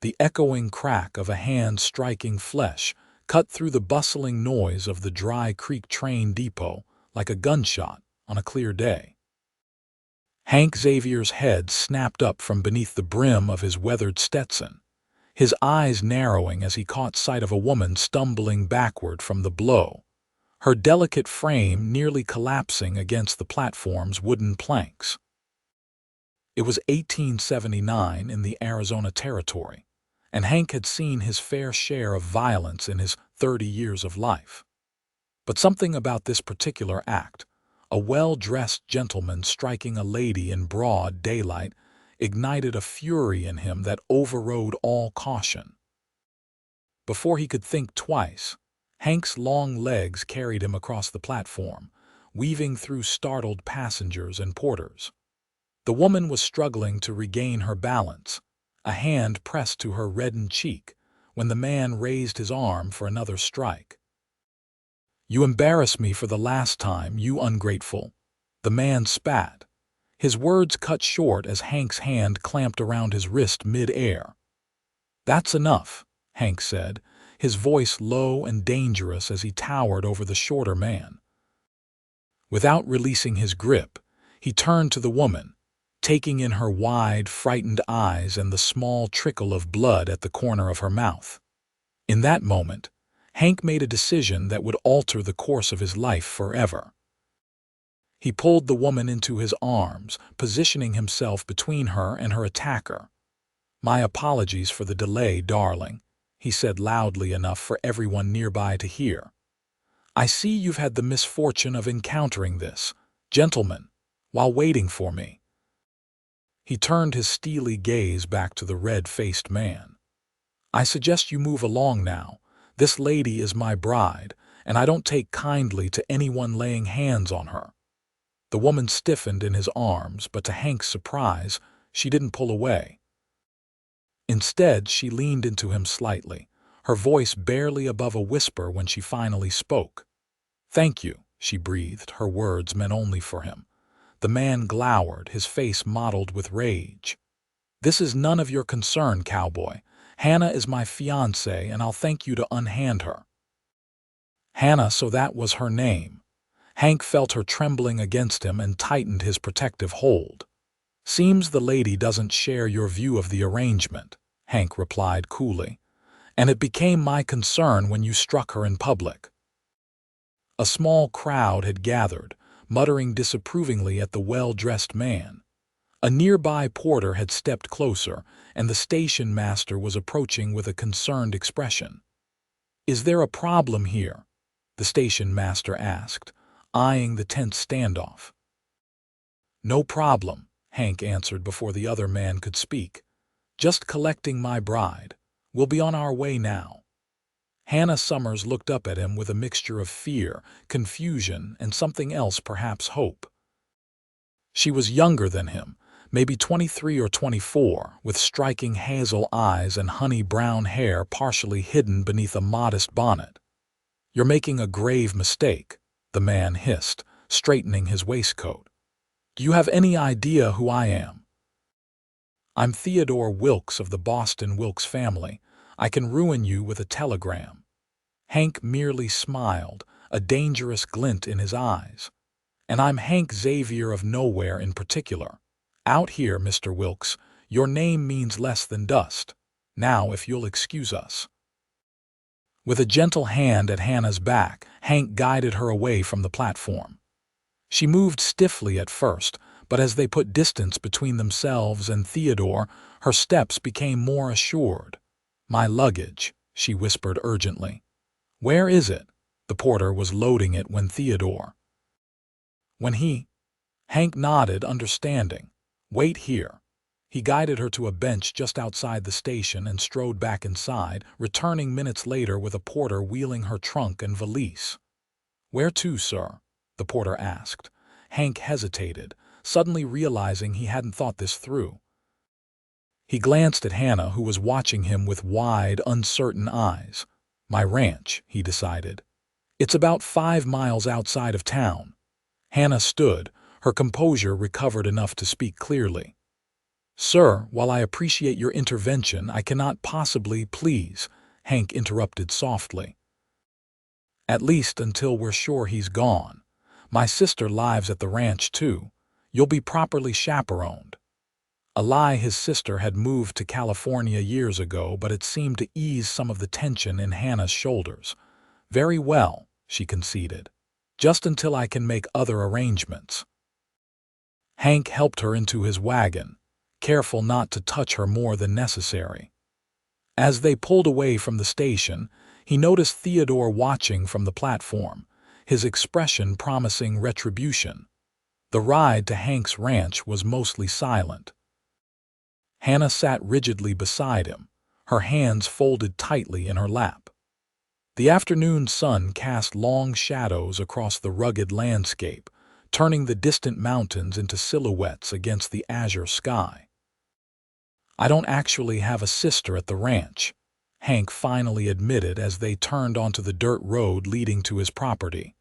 the echoing crack of a hand striking flesh cut through the bustling noise of the dry creek train depot like a gunshot on a clear day. Xavier's head snapped up from beneath the brim of his weathered Stetson, his eyes narrowing as he caught sight of a woman stumbling backward from the blow, her delicate frame nearly collapsing against the platform's wooden planks. It was 1879 in the Arizona Territory, and Hank had seen his fair share of violence in his 30 years of life. But something about this particular act, a well-dressed gentleman striking a lady in broad daylight, ignited a fury in him that overrode all caution. Before he could think twice, Hank's long legs carried him across the platform, weaving through startled passengers and porters. The woman was struggling to regain her balance, a hand pressed to her reddened cheek, when the man raised his arm for another strike. "You embarrass me for the last time, you ungrateful," the man spat, his words cut short as Hank's hand clamped around his wrist mid-air. "That's enough," Hank said, his voice low and dangerous as he towered over the shorter man. Without releasing his grip, he turned to the woman, taking in her wide, frightened eyes and the small trickle of blood at the corner of her mouth. In that moment, Hank made a decision that would alter the course of his life forever. He pulled the woman into his arms, positioning himself between her and her attacker. "My apologies for the delay, darling," he said loudly enough for everyone nearby to hear. "I see you've had the misfortune of encountering this, gentleman, while waiting for me." He turned his steely gaze back to the red-faced man. "I suggest you move along now. This lady is my bride, and I don't take kindly to anyone laying hands on her." The woman stiffened in his arms, but to Hank's surprise, she didn't pull away. Instead, she leaned into him slightly, her voice barely above a whisper when she finally spoke. "Thank you," she breathed, her words meant only for him. The man glowered, his face mottled with rage. "This is none of your concern, cowboy. Hannah is my fiancé, and I'll thank you to unhand her." Hannah, so that was her name. Hank felt her trembling against him and tightened his protective hold. "Seems the lady doesn't share your view of the arrangement," Hank replied coolly, "and it became my concern when you struck her in public." A small crowd had gathered, muttering disapprovingly at the well-dressed man. A nearby porter had stepped closer, and the station master was approaching with a concerned expression. "Is there a problem here?" the station master asked, eyeing the tense standoff. "No problem," Hank answered before the other man could speak. "Just collecting my bride. We'll be on our way now." Hannah Summers looked up at him with a mixture of fear, confusion, and something else, perhaps hope. She was younger than him, maybe 23 or 24, with striking hazel eyes and honey-brown hair partially hidden beneath a modest bonnet. "You're making a grave mistake," the man hissed, straightening his waistcoat. "Do you have any idea who I am?" "I'm Theodore Wilkes of the Boston Wilkes family. I can ruin you with a telegram." Hank merely smiled, a dangerous glint in his eyes. "And I'm Xavier of nowhere in particular. Out here, Mr. Wilkes, your name means less than dust. Now, if you'll excuse us." With a gentle hand at Hannah's back, Hank guided her away from the platform. She moved stiffly at first, but as they put distance between themselves and Theodore, her steps became more assured. "My luggage," she whispered urgently. "Where is it?" The porter was loading it when Hank nodded, understanding. "Wait here." He guided her to a bench just outside the station and strode back inside, returning minutes later with a porter wheeling her trunk and valise. "Where to, sir?" the porter asked. Hank hesitated, suddenly realizing he hadn't thought this through. He glanced at Hannah, who was watching him with wide, uncertain eyes. "My ranch," he decided. "It's about 5 miles outside of town." Hannah stood, her composure recovered enough to speak clearly. Sir, while I appreciate your intervention, I cannot possibly, please, Hank interrupted softly. At least until we're sure he's gone. My sister lives at the ranch too. You'll be properly chaperoned. A lie, his sister had moved to California years ago, but it seemed to ease some of the tension in Hannah's shoulders. Very well, she conceded. Just until I can make other arrangements. Hank helped her into his wagon, careful not to touch her more than necessary. As they pulled away from the station, he noticed Theodore watching from the platform, his expression promising retribution. The ride to Hank's ranch was mostly silent. Hannah sat rigidly beside him, her hands folded tightly in her lap. The afternoon sun cast long shadows across the rugged landscape, turning the distant mountains into silhouettes against the azure sky. I don't actually have a sister at the ranch, Hank finally admitted as they turned onto the dirt road leading to his property.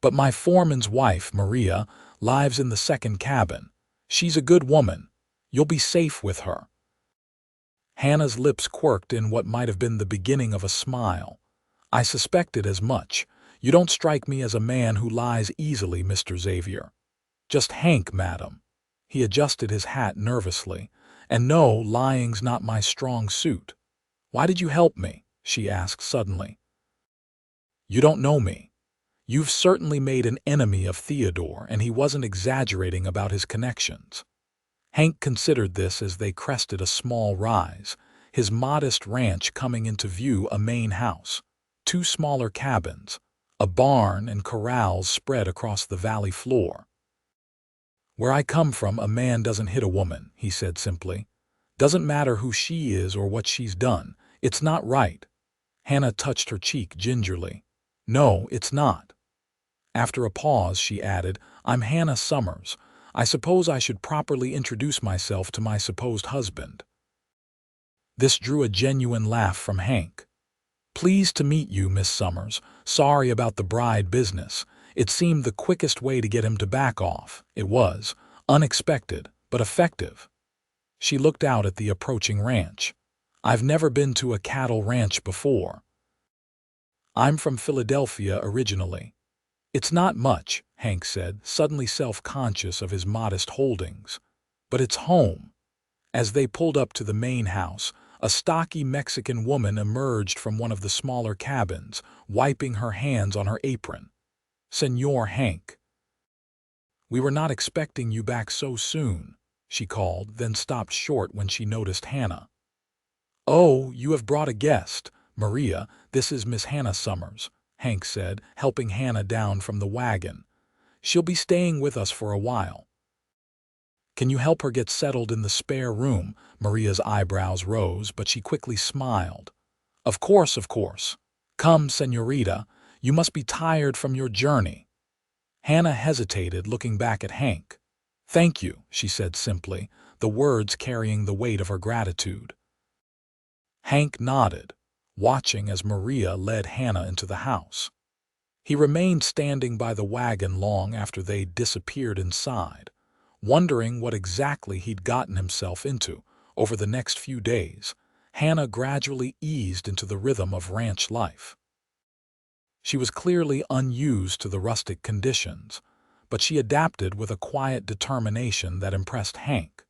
But my foreman's wife, Maria, lives in the second cabin. She's a good woman. You'll be safe with her. Hannah's lips quirked in what might have been the beginning of a smile. I suspected as much. You don't strike me as a man who lies easily, Mr. Xavier. Just Hank, madam. He adjusted his hat nervously. And no, lying's not my strong suit. Why did you help me? She asked suddenly. You don't know me. You've certainly made an enemy of Theodore, and he wasn't exaggerating about his connections. Hank considered this as they crested a small rise, his modest ranch coming into view, a main house, two smaller cabins, a barn and corrals spread across the valley floor. Where I come from, a man doesn't hit a woman, he said simply. Doesn't matter who she is or what she's done. It's not right. Hannah touched her cheek gingerly. No, it's not. After a pause, she added, I'm Hannah Summers. I suppose I should properly introduce myself to my supposed husband. This drew a genuine laugh from Hank. Pleased to meet you, Miss Summers. Sorry about the bride business. It seemed the quickest way to get him to back off. It was unexpected, but effective. She looked out at the approaching ranch. I've never been to a cattle ranch before. I'm from Philadelphia originally. It's not much, Hank said, suddenly self-conscious of his modest holdings. But it's home. As they pulled up to the main house, a stocky Mexican woman emerged from one of the smaller cabins, wiping her hands on her apron. Senor Hank. We were not expecting you back so soon, she called, then stopped short when she noticed Hannah. Oh, you have brought a guest. Maria, this is Miss Hannah Summers, Hank said, helping Hannah down from the wagon. She'll be staying with us for a while. Can you help her get settled in the spare room? Maria's eyebrows rose, but she quickly smiled. Of course, of course. Come, señorita, you must be tired from your journey. Hannah hesitated, looking back at Hank. Thank you, she said simply, the words carrying the weight of her gratitude. Hank nodded, watching as Maria led Hannah into the house. He remained standing by the wagon long after they'd disappeared inside, wondering what exactly he'd gotten himself into. Over the next few days, Hannah gradually eased into the rhythm of ranch life. She was clearly unused to the rustic conditions, but she adapted with a quiet determination that impressed Hank.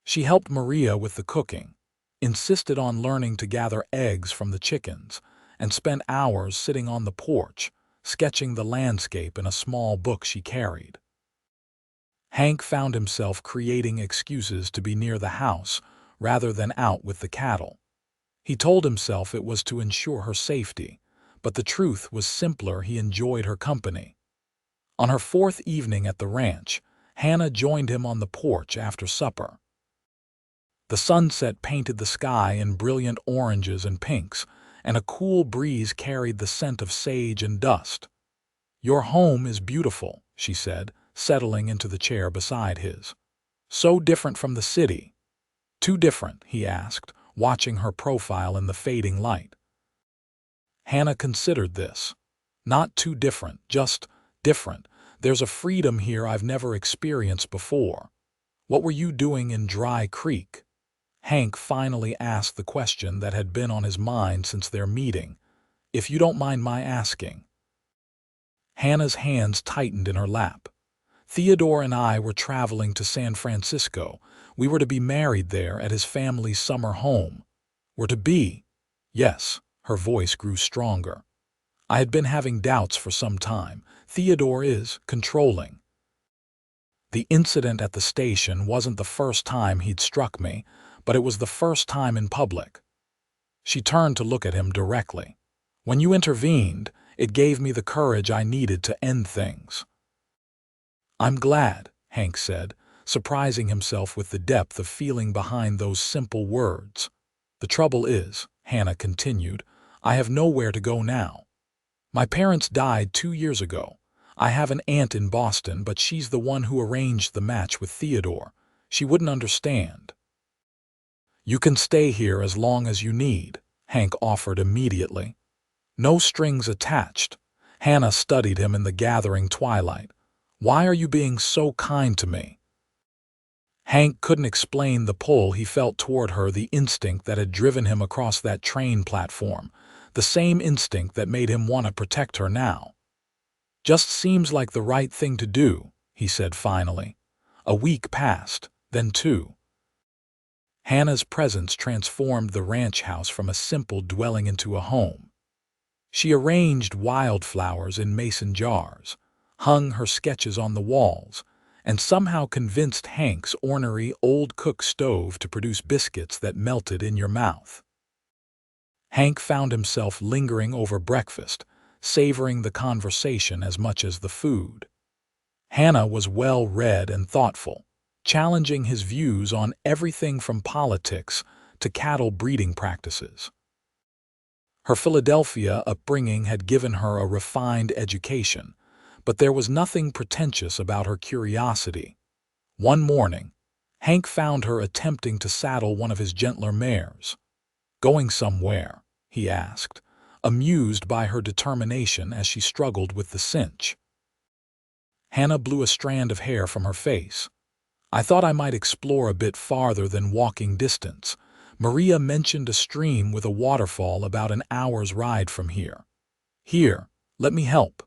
She helped Maria with the cooking, insisted on learning to gather eggs from the chickens, and spent hours sitting on the porch, sketching the landscape in a small book she carried. Hank found himself creating excuses to be near the house rather than out with the cattle. He told himself it was to ensure her safety, but the truth was simpler, he enjoyed her company. On her fourth evening at the ranch, Hannah joined him on the porch after supper. The sunset painted the sky in brilliant oranges and pinks, and a cool breeze carried the scent of sage and dust. Your home is beautiful, she said, settling into the chair beside his. So different from the city. Too different, he asked, watching her profile in the fading light. Hannah considered this. Not too different, just different. There's a freedom here I've never experienced before. What were you doing in Dry Creek? Hank finally asked the question that had been on his mind since their meeting. If you don't mind my asking. Hannah's hands tightened in her lap. Theodore and I were traveling to San Francisco. We were to be married there at his family's summer home. Were to be? Yes, her voice grew stronger. I had been having doubts for some time. Theodore is controlling. The incident at the station wasn't the first time he'd struck me, but it was the first time in public. She turned to look at him directly. When you intervened, it gave me the courage I needed to end things. I'm glad, Hank said, surprising himself with the depth of feeling behind those simple words. The trouble is, Hannah continued, I have nowhere to go now. My parents died 2 years ago. I have an aunt in Boston, but she's the one who arranged the match with Theodore. She wouldn't understand. You can stay here as long as you need, Hank offered immediately. No strings attached. Hannah studied him in the gathering twilight. Why are you being so kind to me? Hank couldn't explain the pull he felt toward her, the instinct that had driven him across that train platform, the same instinct that made him want to protect her now. Just seems like the right thing to do, he said finally. A week passed, then 2. Hannah's presence transformed the ranch house from a simple dwelling into a home. She arranged wildflowers in mason jars, hung her sketches on the walls, and somehow convinced Hank's ornery old cook stove to produce biscuits that melted in your mouth. Hank found himself lingering over breakfast, savoring the conversation as much as the food. Hannah was well-read and thoughtful, challenging his views on everything from politics to cattle breeding practices. Her Philadelphia upbringing had given her a refined education, but there was nothing pretentious about her curiosity. One morning, Hank found her attempting to saddle one of his gentler mares. Going somewhere? He asked, amused by her determination as she struggled with the cinch. Hannah blew a strand of hair from her face. I thought I might explore a bit farther than walking distance. Maria mentioned a stream with a waterfall about an hour's ride from here. Here, let me help.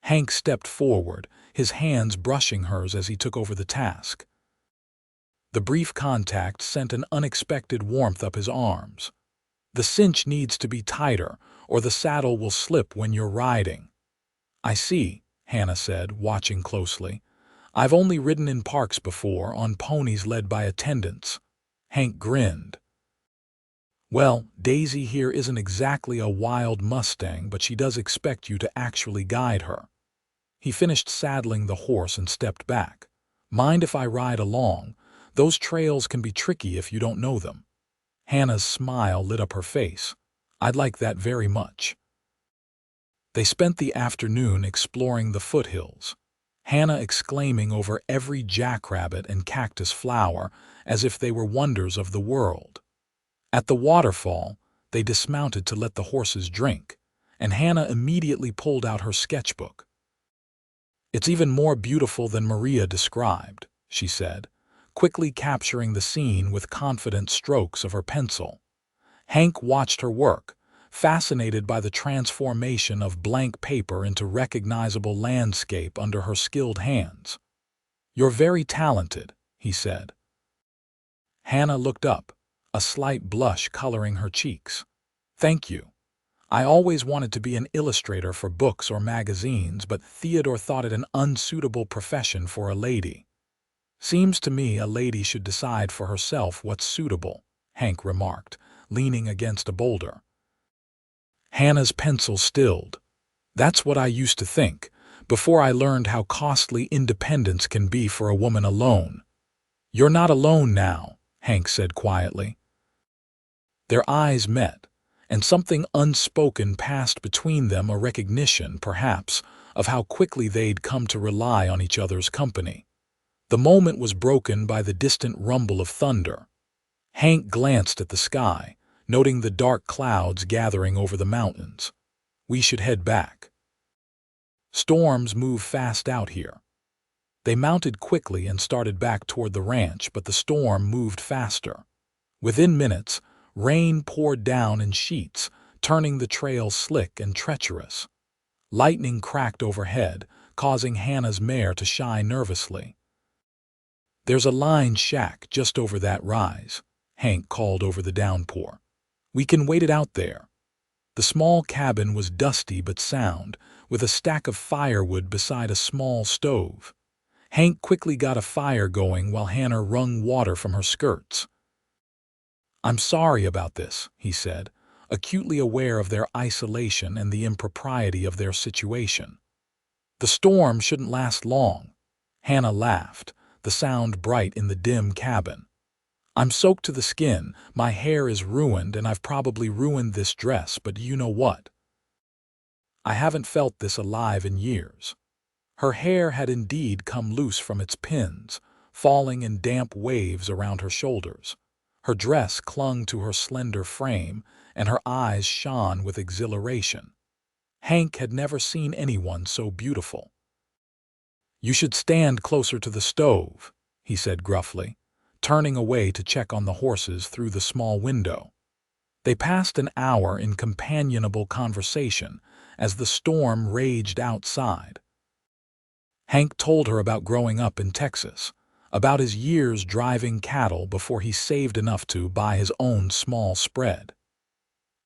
Hank stepped forward, his hands brushing hers as he took over the task. The brief contact sent an unexpected warmth up his arms. The cinch needs to be tighter, or the saddle will slip when you're riding. I see, Hannah said, watching closely. I've only ridden in parks before, on ponies led by attendants. Hank grinned. Well, Daisy here isn't exactly a wild Mustang, but she does expect you to actually guide her. He finished saddling the horse and stepped back. Mind if I ride along? Those trails can be tricky if you don't know them. Hannah's smile lit up her face. I'd like that very much. They spent the afternoon exploring the foothills, Hannah exclaiming over every jackrabbit and cactus flower as if they were wonders of the world. At the waterfall, they dismounted to let the horses drink, and Hannah immediately pulled out her sketchbook. It's even more beautiful than Maria described, she said, quickly capturing the scene with confident strokes of her pencil. Hank watched her work, fascinated by the transformation of blank paper into recognizable landscape under her skilled hands. You're very talented, he said. Hannah looked up, a slight blush coloring her cheeks. Thank you. I always wanted to be an illustrator for books or magazines, but Theodore thought it an unsuitable profession for a lady. Seems to me a lady should decide for herself what's suitable, Hank remarked, leaning against a boulder. Hannah's pencil stilled. That's what I used to think, before I learned how costly independence can be for a woman alone. You're not alone now, Hank said quietly. Their eyes met, and something unspoken passed between them, a recognition, perhaps, of how quickly they'd come to rely on each other's company. The moment was broken by the distant rumble of thunder. Hank glanced at the sky, noting the dark clouds gathering over the mountains. We should head back. Storms move fast out here. They mounted quickly and started back toward the ranch, but the storm moved faster. Within minutes, rain poured down in sheets, turning the trail slick and treacherous. Lightning cracked overhead, causing Hannah's mare to shy nervously. "There's a line shack just over that rise," Hank called over the downpour. "We can wait it out there." The small cabin was dusty but sound, with a stack of firewood beside a small stove. Hank quickly got a fire going while Hannah wrung water from her skirts. "I'm sorry about this," he said, acutely aware of their isolation and the impropriety of their situation. "The storm shouldn't last long." Hannah laughed, the sound bright in the dim cabin. "I'm soaked to the skin, my hair is ruined, and I've probably ruined this dress, but you know what? I haven't felt this alive in years." Her hair had indeed come loose from its pins, falling in damp waves around her shoulders. Her dress clung to her slender frame, and her eyes shone with exhilaration. Hank had never seen anyone so beautiful. "You should stand closer to the stove," he said gruffly, turning away to check on the horses through the small window. They passed an hour in companionable conversation as the storm raged outside. Hank told her about growing up in Texas, about his years driving cattle before he saved enough to buy his own small spread.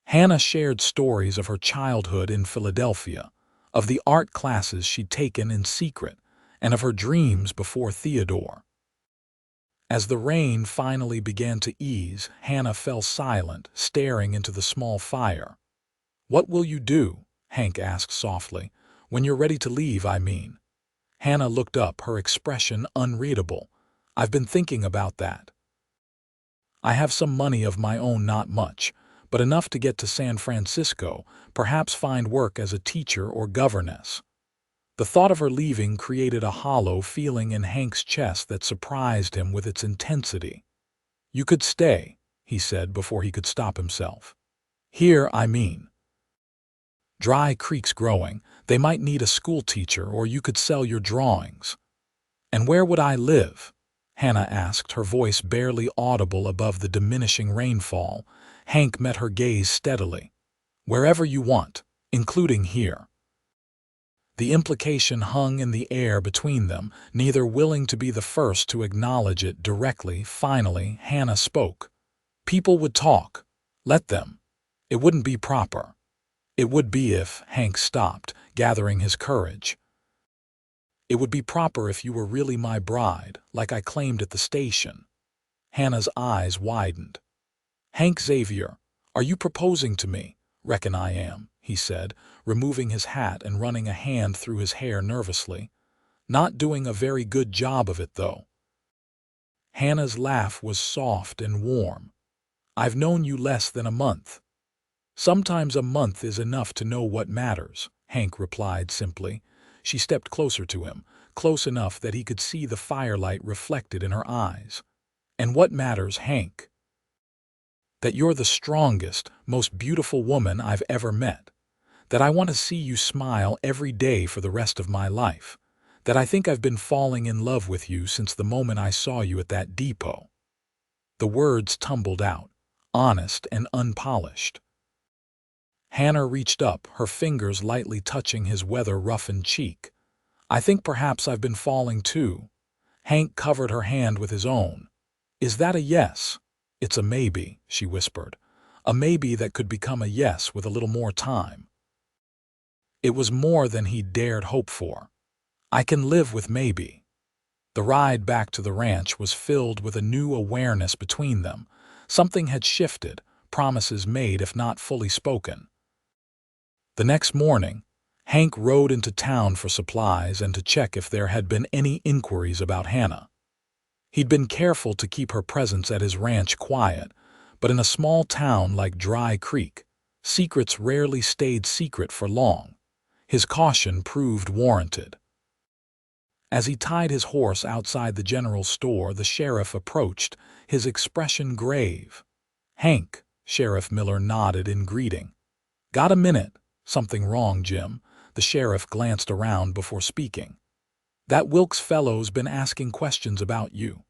Hannah shared stories of her childhood in Philadelphia, of the art classes she'd taken in secret, and of her dreams before Theodore. As the rain finally began to ease, Hannah fell silent, staring into the small fire. "What will you do?" Hank asked softly. "When you're ready to leave, I mean." Hannah looked up, her expression unreadable. "I've been thinking about that. I have some money of my own, not much, but enough to get to San Francisco, perhaps find work as a teacher or governess." The thought of her leaving created a hollow feeling in Hank's chest that surprised him with its intensity. "You could stay," he said before he could stop himself. "Here, I mean. Dry Creek's growing, they might need a school teacher, or you could sell your drawings." "And where would I live?" Hannah asked, her voice barely audible above the diminishing rainfall. Hank met her gaze steadily. "Wherever you want, including here." The implication hung in the air between them, neither willing to be the first to acknowledge it directly. Finally, Hannah spoke. "People would talk. Let them. It wouldn't be proper." "It would be if—" Hank stopped, gathering his courage. "It would be proper if you were really my bride, like I claimed at the station." Hannah's eyes widened. "Hank Xavier, are you proposing to me?" "Reckon I am," he said, removing his hat and running a hand through his hair nervously. "Not doing a very good job of it, though." Hannah's laugh was soft and warm. "I've known you less than a month." "Sometimes a month is enough to know what matters," Hank replied simply. She stepped closer to him, close enough that he could see the firelight reflected in her eyes. "And what matters, Hank?" "That you're the strongest, most beautiful woman I've ever met. That I want to see you smile every day for the rest of my life. That I think I've been falling in love with you since the moment I saw you at that depot." The words tumbled out, honest and unpolished. Hannah reached up, her fingers lightly touching his weather-roughened cheek. "I think perhaps I've been falling too." Hank covered her hand with his own. "Is that a yes?" "It's a maybe," she whispered. "A maybe that could become a yes with a little more time." It was more than he dared hope for. "I can live with maybe." The ride back to the ranch was filled with a new awareness between them. Something had shifted, promises made if not fully spoken. The next morning, Hank rode into town for supplies and to check if there had been any inquiries about Hannah. He'd been careful to keep her presence at his ranch quiet, but in a small town like Dry Creek, secrets rarely stayed secret for long. His caution proved warranted. As he tied his horse outside the general store, the sheriff approached, his expression grave. "Hank," Sheriff Miller nodded in greeting. "Got a minute?" "Something wrong, Jim?" The sheriff glanced around before speaking. That Wilkes fellow's been asking questions about you.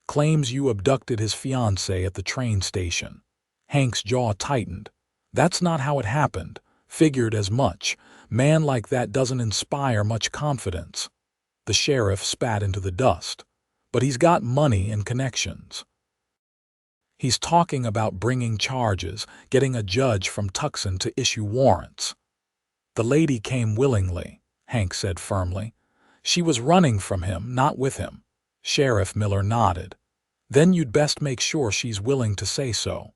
Claims you abducted his fiancé at the train station. Hank's jaw tightened. That's not how it happened. Figured as much. Man like that doesn't inspire much confidence. The sheriff spat into the dust. But he's got money and connections. He's talking about bringing charges, getting a judge from Tucson to issue warrants. The lady came willingly, Hank said firmly. She was running from him, not with him. Sheriff Miller nodded. Then you'd best make sure she's willing to say so.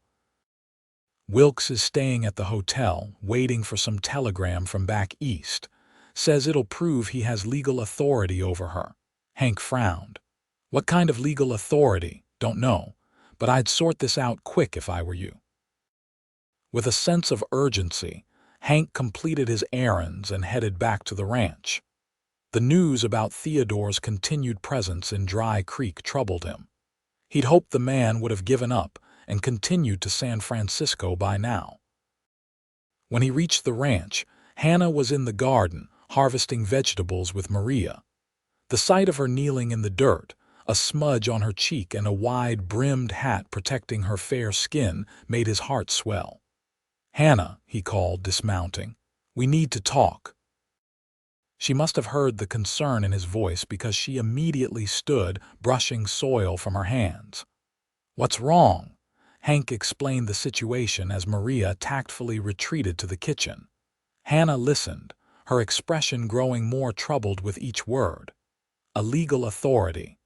Wilkes is staying at the hotel, waiting for some telegram from back east. Says it'll prove he has legal authority over her. Hank frowned. What kind of legal authority? Don't know. But I'd sort this out quick if I were you. With a sense of urgency, Hank completed his errands and headed back to the ranch. The news about Theodore's continued presence in Dry Creek troubled him. He'd hoped the man would have given up and continued to San Francisco by now. When he reached the ranch, Hannah was in the garden, harvesting vegetables with Maria. The sight of her kneeling in the dirt, a smudge on her cheek and a wide-brimmed hat protecting her fair skin, made his heart swell. "Hannah," he called, dismounting, "we need to talk." She must have heard the concern in his voice because she immediately stood, brushing soil from her hands. "What's wrong?" Hank explained the situation as Maria tactfully retreated to the kitchen. Hannah listened, her expression growing more troubled with each word. "A legal authority,"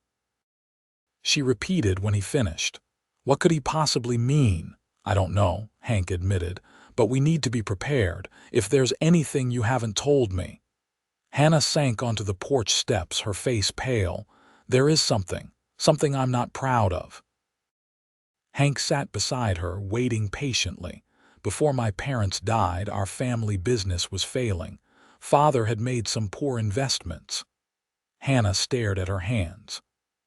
she repeated when he finished. "What could he possibly mean?" "I don't know," Hank admitted, "but we need to be prepared, if there's anything you haven't told me." Hannah sank onto the porch steps, her face pale. "There is something I'm not proud of." Hank sat beside her, waiting patiently. "Before my parents died, our family business was failing. Father had made some poor investments." Hannah stared at her hands.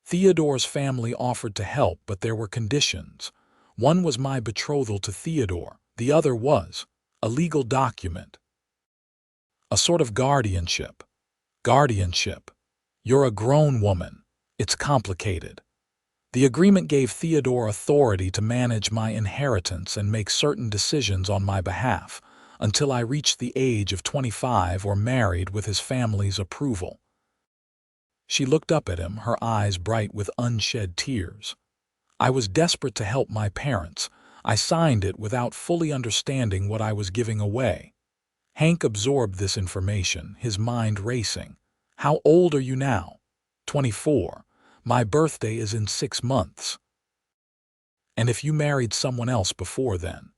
"Theodore's family offered to help, but there were conditions. One was my betrothal to Theodore. The other was a legal document. A sort of guardianship." "Guardianship? You're a grown woman. It's complicated." "The agreement gave Theodore authority to manage my inheritance and make certain decisions on my behalf, until I reached the age of 25 or married with his family's approval." She looked up at him, her eyes bright with unshed tears. "I was desperate to help my parents. I signed it without fully understanding what I was giving away." Hank absorbed this information, his mind racing. "How old are you now?" 24. "My birthday is in 6 months." "And if you married someone else before then?"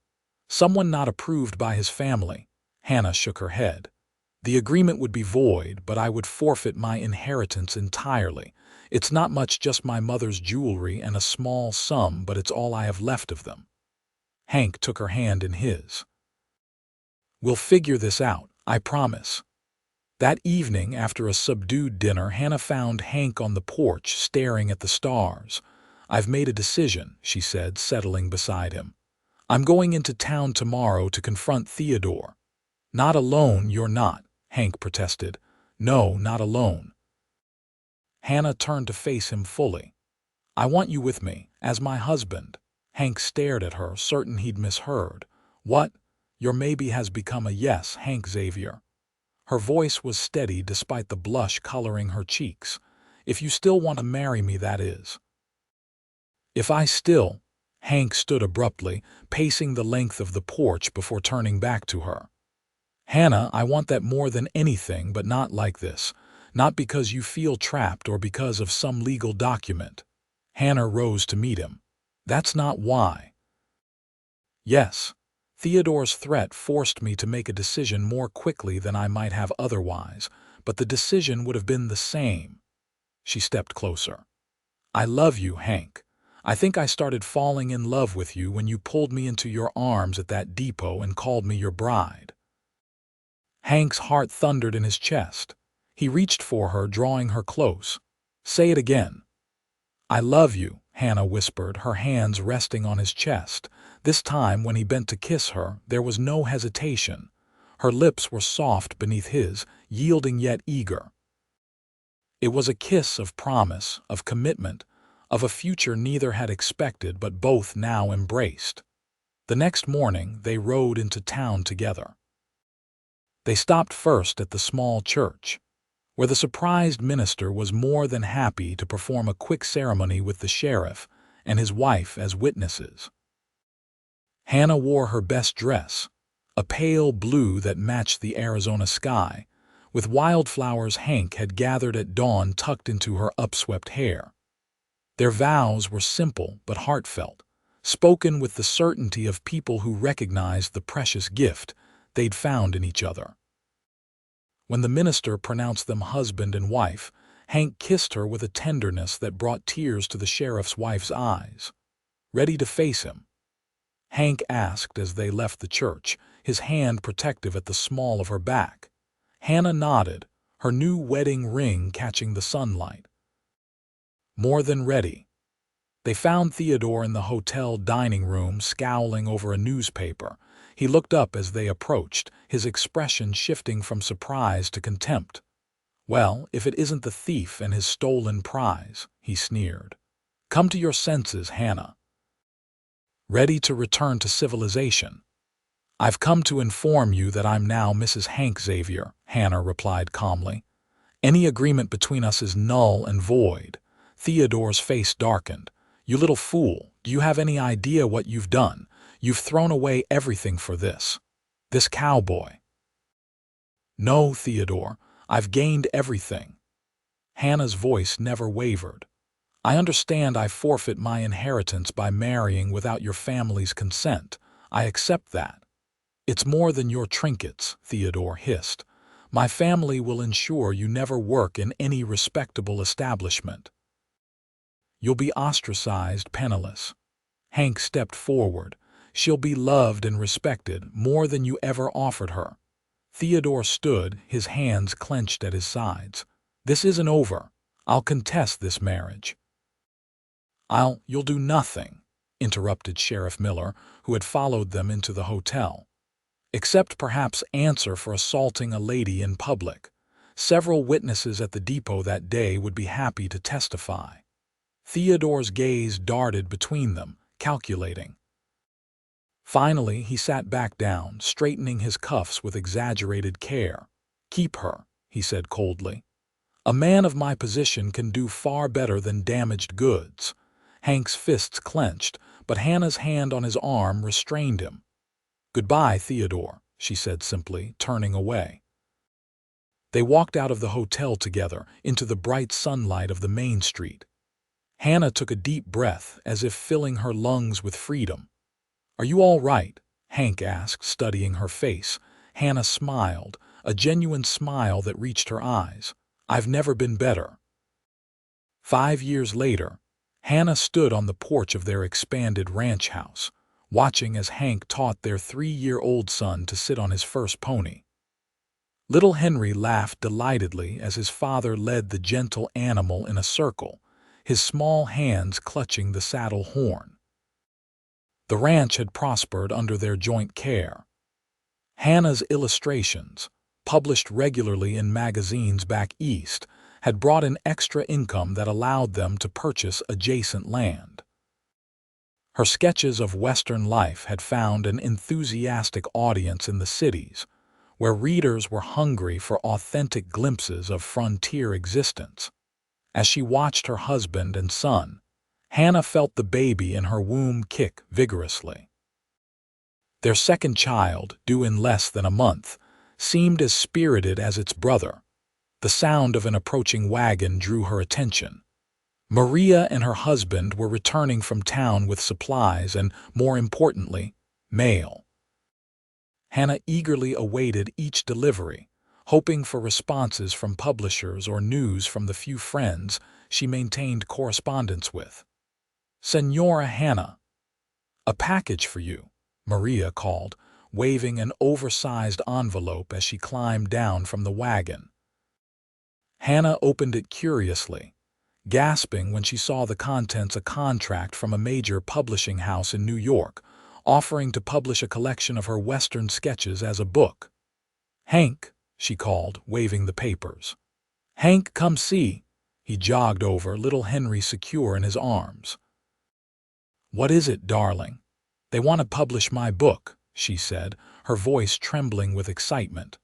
"Someone not approved by his family." Hannah shook her head. "The agreement would be void, but I would forfeit my inheritance entirely. It's not much, just my mother's jewelry and a small sum, but it's all I have left of them." Hank took her hand in his. "We'll figure this out, I promise." That evening, after a subdued dinner, Hannah found Hank on the porch, staring at the stars. "I've made a decision," she said, settling beside him. "I'm going into town tomorrow to confront Theodore." "Not alone, you're not," Hank protested. "No, not alone." Hannah turned to face him fully. "I want you with me, as my husband." Hank stared at her, certain he'd misheard. "What? Your maybe has become a yes, Hank Xavier." Her voice was steady despite the blush coloring her cheeks. "If you still want to marry me, that is." "If I still—" Hank stood abruptly, pacing the length of the porch before turning back to her. "Hannah, I want that more than anything, but not like this. Not because you feel trapped or because of some legal document." Hannah rose to meet him. "That's not why." "Yes. Theodore's threat forced me to make a decision more quickly than I might have otherwise, but the decision would have been the same." She stepped closer. "I love you, Hank. I think I started falling in love with you when you pulled me into your arms at that depot and called me your bride." Hank's heart thundered in his chest. He reached for her, drawing her close. "Say it again." "I love you," Hannah whispered, her hands resting on his chest. This time, when he bent to kiss her, there was no hesitation. Her lips were soft beneath his, yielding yet eager. It was a kiss of promise, of commitment, of a future neither had expected but both now embraced. The next morning they rode into town together. They stopped first at the small church, where the surprised minister was more than happy to perform a quick ceremony with the sheriff and his wife as witnesses. Hannah wore her best dress, a pale blue that matched the Arizona sky, with wildflowers Hank had gathered at dawn tucked into her upswept hair. Their vows were simple but heartfelt, spoken with the certainty of people who recognized the precious gift they'd found in each other. When the minister pronounced them husband and wife, Hank kissed her with a tenderness that brought tears to the sheriff's wife's eyes. Ready to face him? Hank asked as they left the church, his hand protective at the small of her back. Hannah nodded, her new wedding ring catching the sunlight. More than ready. They found Theodore in the hotel dining room scowling over a newspaper. He looked up as they approached, his expression shifting from surprise to contempt. "Well, if it isn't the thief and his stolen prize," he sneered. "Come to your senses, Hannah. Ready to return to civilization?" "I've come to inform you that I'm now Mrs. Hank Xavier," Hannah replied calmly. "Any agreement between us is null and void." Theodore's face darkened. "You little fool, do you have any idea what you've done? You've thrown away everything for this cowboy." "No, Theodore, I've gained everything." Hannah's voice never wavered. "I understand I forfeit my inheritance by marrying without your family's consent. I accept that." "It's more than your trinkets," Theodore hissed. "My family will ensure you never work in any respectable establishment. You'll be ostracized, penniless." Hank stepped forward. "She'll be loved and respected more than you ever offered her." Theodore stood, his hands clenched at his sides. "This isn't over. I'll contest this marriage." You'll do nothing," interrupted Sheriff Miller, who had followed them into the hotel. "Except perhaps answer for assaulting a lady in public. Several witnesses at the depot that day would be happy to testify." Theodore's gaze darted between them, calculating. Finally, he sat back down, straightening his cuffs with exaggerated care. "Keep her," he said coldly. "A man of my position can do far better than damaged goods." Hank's fists clenched, but Hannah's hand on his arm restrained him. "Goodbye, Theodore," she said simply, turning away. They walked out of the hotel together, into the bright sunlight of the main street. Hannah took a deep breath, as if filling her lungs with freedom. "Are you all right?" Hank asked, studying her face. Hannah smiled, a genuine smile that reached her eyes. "I've never been better." 5 years later, Hannah stood on the porch of their expanded ranch house, watching as Hank taught their 3-year-old son to sit on his first pony. Little Henry laughed delightedly as his father led the gentle animal in a circle, his small hands clutching the saddle horn. The ranch had prospered under their joint care. Hannah's illustrations, published regularly in magazines back east, had brought in extra income that allowed them to purchase adjacent land. Her sketches of Western life had found an enthusiastic audience in the cities, where readers were hungry for authentic glimpses of frontier existence. As she watched her husband and son, Hannah felt the baby in her womb kick vigorously. Their second child, due in less than a month, seemed as spirited as its brother. The sound of an approaching wagon drew her attention. Maria and her husband were returning from town with supplies and, more importantly, mail. Hannah eagerly awaited each delivery, hoping for responses from publishers or news from the few friends she maintained correspondence with. "Senora Hannah, a package for you," Maria called, waving an oversized envelope as she climbed down from the wagon. Hannah opened it curiously, gasping when she saw the contents: a contract from a major publishing house in New York, offering to publish a collection of her Western sketches as a book. "Hank," she called, waving the papers. "Hank, come see." He jogged over, little Henry secure in his arms. "What is it, darling?" "They want to publish my book," she said, her voice trembling with excitement.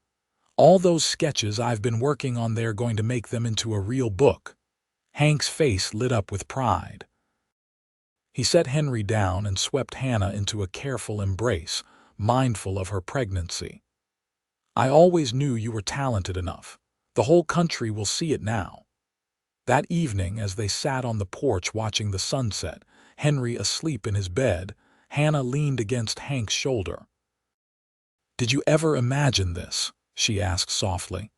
"All those sketches I've been working on, they're going to make them into a real book." Hank's face lit up with pride. He set Henry down and swept Hannah into a careful embrace, mindful of her pregnancy. "I always knew you were talented enough. The whole country will see it now." That evening, as they sat on the porch watching the sunset, Henry asleep in his bed, Hannah leaned against Hank's shoulder. "Did you ever imagine this?" she asked softly.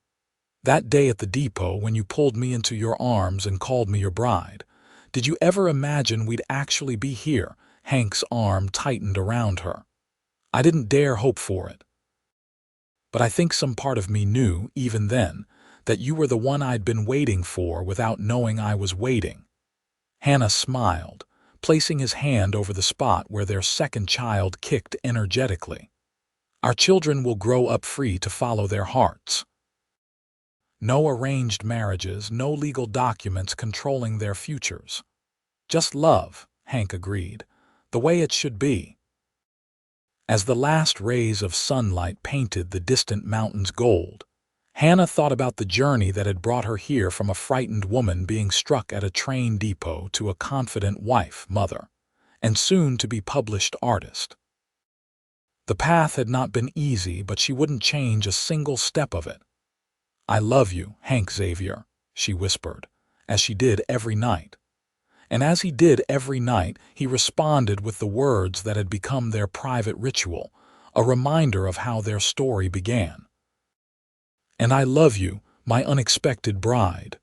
"That day at the depot when you pulled me into your arms and called me your bride. Did you ever imagine we'd actually be here?" Hank's arm tightened around her. "I didn't dare hope for it. But I think some part of me knew, even then, that you were the one I'd been waiting for without knowing I was waiting." Hannah smiled, placing his hand over the spot where their second child kicked energetically. "Our children will grow up free to follow their hearts. No arranged marriages, no legal documents controlling their futures. Just love," Hank agreed, "the way it should be." As the last rays of sunlight painted the distant mountains gold, Hannah thought about the journey that had brought her here, from a frightened woman being struck at a train depot to a confident wife, mother, and soon to be published artist. The path had not been easy, but she wouldn't change a single step of it. "I love you, Hank Xavier," she whispered, as she did every night. And as he did every night, he responded with the words that had become their private ritual, a reminder of how their story began. "And I love you, my unexpected bride."